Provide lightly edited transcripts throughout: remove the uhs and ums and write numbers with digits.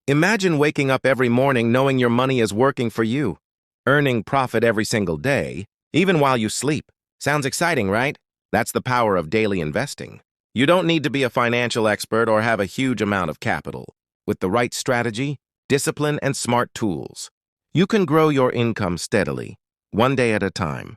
Imagine waking up every morning knowing your money is working for you, earning profit every single day, even while you sleep. Sounds exciting, right? That's the power of daily investing. You don't need to be a financial expert or have a huge amount of capital. With the right strategy, discipline, and smart tools, you can grow your income steadily, one day at a time.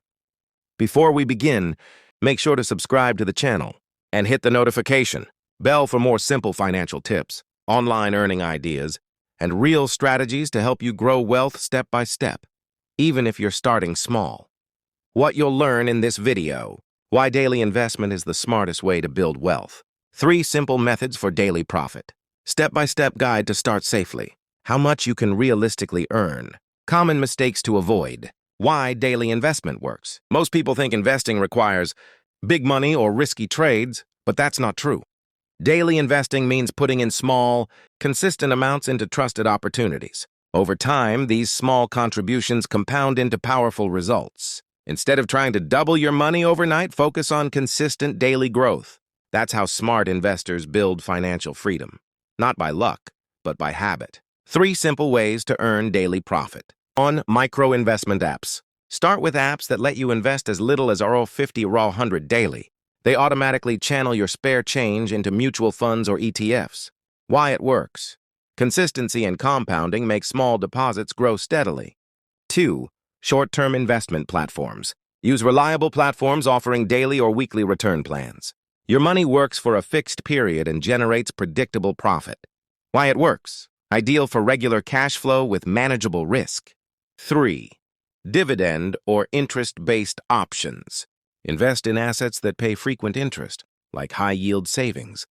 Before we begin, make sure to subscribe to the channel and hit the notification bell for more simple financial tips, online earning ideas, and real strategies to help you grow wealth step by step, even if you're starting small. What you'll learn in this video: why daily investment is the smartest way to build wealth, 3 simple methods for daily profit, step-by-step guide to start safely, how much you can realistically earn, common mistakes to avoid, why daily investment works. Most people think investing requires big money or risky trades, but that's not true. Daily investing means putting in small, consistent amounts into trusted opportunities. Over time, these small contributions compound into powerful results. Instead of trying to double your money overnight, focus on consistent daily growth. That's how smart investors build financial freedom. Not by luck, but by habit. 3 simple ways to earn daily profit. 1. Micro-investment apps. Start with apps that let you invest as little as $50 or $100 daily. They automatically channel your spare change into mutual funds or ETFs. Why it works: consistency and compounding make small deposits grow steadily. 2. Short-term investment platforms. Use reliable platforms offering daily or weekly return plans. Your money works for a fixed period and generates predictable profit. Why it works: ideal for regular cash flow with manageable risk. 3. Dividend or interest-based options. Invest in assets that pay frequent interest, like high-yield savings,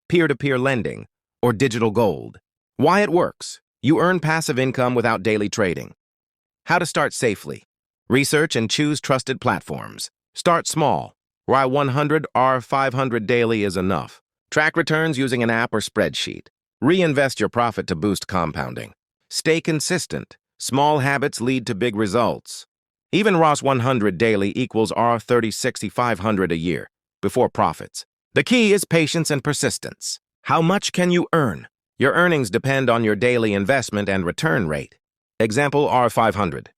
peer-to-peer lending, or digital gold. Why it works: you earn passive income without daily trading. How to start safely. Research and choose trusted platforms. Start small. Why 100 or 500 daily is enough. Track returns using an app or spreadsheet. Reinvest your profit to boost compounding. Stay consistent. Small habits lead to big results. Even ROS 100 daily equals R30 6,500 a year, before profits. The key is patience and persistence. How much can you earn? Your earnings depend on your daily investment and return rate. Example: R500.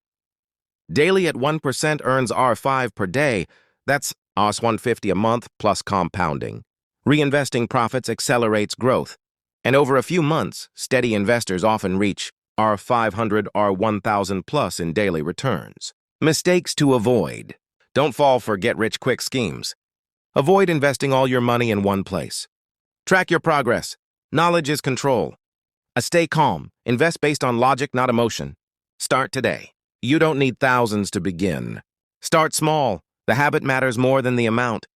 Daily at 1% earns R5 per day. That's ROS 150 a month plus compounding. Reinvesting profits accelerates growth. And over a few months, steady investors often reach R500 or 1,000 plus in daily returns. Mistakes to avoid. Don't fall for get-rich-quick schemes. Avoid investing all your money in one place. Track your progress. Knowledge is control. Stay calm. Invest based on logic, not emotion. Start today. You don't need thousands to begin. Start small. The habit matters more than the amount.